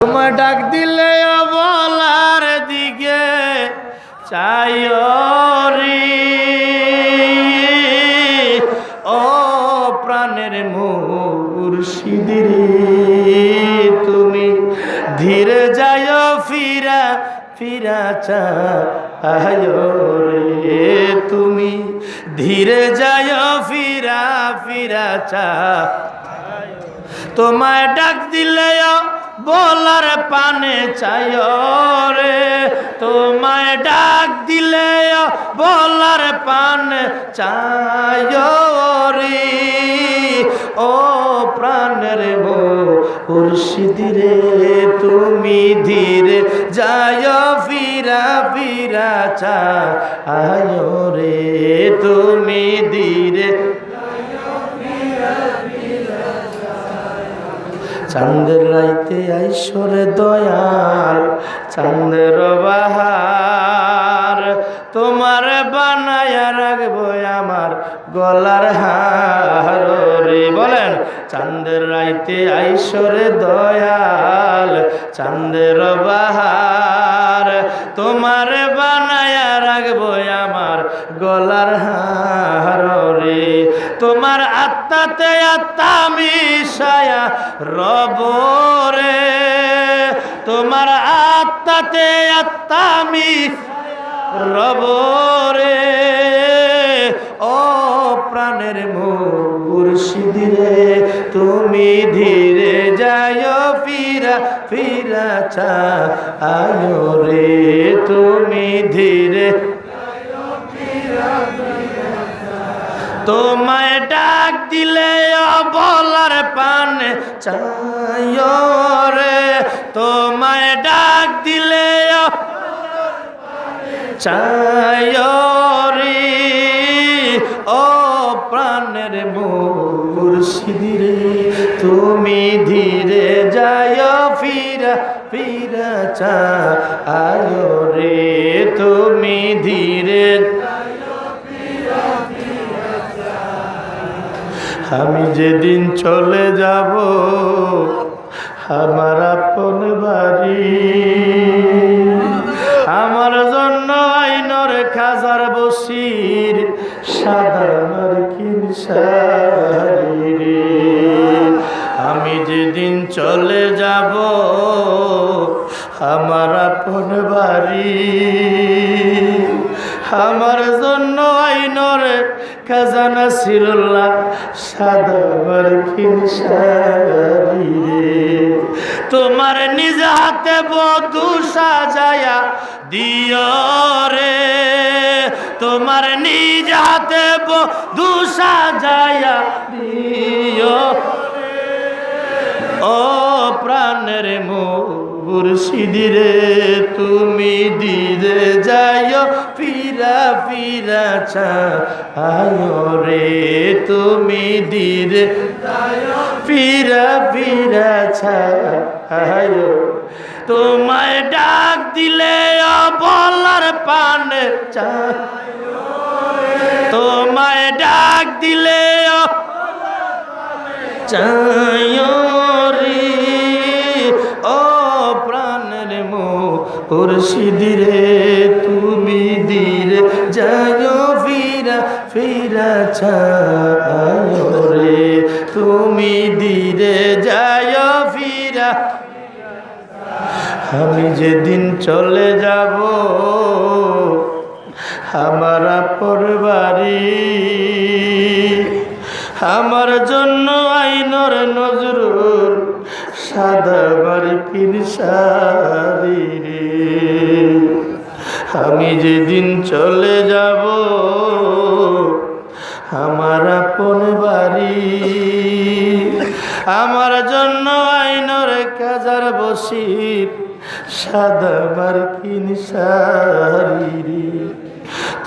তোমায় ডাক দিলে বলার দিকে চাইও রে, ও প্রাণের মুর্শিদ রে, তুমি ধীরে যাইও ফিরা ফিরা চাইও রে, তুমি ধীরে যাইও ফিরা ফিরা চাইও। তোমায় ডাক দিলে বলার পানে চাইও রে, তোমায় ডাক দিলে বলার পানে চাইও রে, ও প্রাণের মুর্শিদ রে, তুমি ধীরে যাইও ফিরা ফিরা চাইও রে, তুমি ধীরে চাঁদের রাইতে আইসরে দয়াল চাঁদের বাহার, তোমার বানায়া রাখবো আমার গলার হার রে। বলেন চাঁদের রাইতে আইসরে দয়াল চাঁদের বাহার, তোমার বানায়া রাখবো আমার গলার হার রে। তোমার আত্মাতে আত্মা মিশায়া রব রে, তোমার আত্মাতে আত্মা মিশায়া রব রে, ও প্রাণের মুর্শিদ রে, তুমি ধীরে যাইও ফিরা ফিরা চাইও রে, তুমি ধীরে তোমায় ডাক দিলে বলার পানে চাইও রে, তোমায় ডাক দিলে চাইও রে, ও প্রাণের মুর্শিদ রে, তুমি ধীরে যাইও ফিরা ফিরা চাইও রে, তুমি ধীরে। আমি যেদিন চলে যাব আমার আপন বাড়ি, আমার জন্য আইনর খাজার বসির সাদা মার্কিন শাড়ি রে, আমি যেদিন চলে যাব আমার আপন বাড়ি, আমার জন্য আইনর খাজা নাসিরুল্লাহ সাদা মার্কিন শাড়ি রে, তোমার নিজ হাতে বধূ সাজায়া দিও রে, তোমার নিজ হাতে বধূ সাজায়া দিও, ও প্রাণের মুর্শিদ রে, তুমি ধীরে যাইও ফিরা ফিরা চাইও রে, তুমি ধীরে ফিরা ফিরা চাইও। তোমায় ডাক দিলে বলার পানে চাইও, তোমায় ডাক দিলে চাইও রে, ও প্রাণের মুর্শিদ রে, তুমি ধীরে যাইও ফিরা ফিরা চাইও রে, তুমি ধীরে যাইও ফিরা। আমি যেদিন চলে যাব আমার আপন বাড়ি, আমার জন্য আইনর নজরুল সাদা মার্কিন শাড়ি রে, আমি যেদিন চলে যাব আমার আপন বাড়ি, আমার জন্য আইনর খাজার বসির সাদা মার্কিন শাড়ি রে,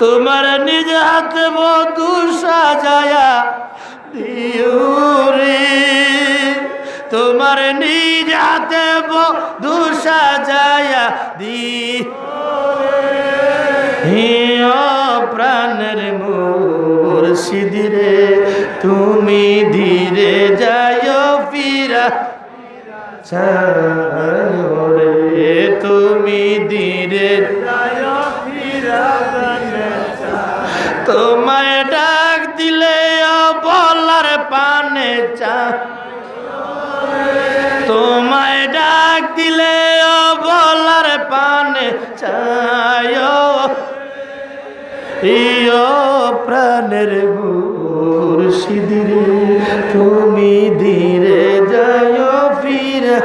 তোমার নিজ হাতে বধূ সাজায়া দিও রে, তোমার নিজ হাতে বধূ সাজায়া দিও রে, ও প্রাণের মুর্শিদ রে, তুমি ধীরে যাইও ফিরা চাইও পানে চা তোমায় ডাক দিলে ও গলার পানে চায় ইয়ো প্রাণের মুর্শিদ রে তুমি ধীরে যায় ফিরে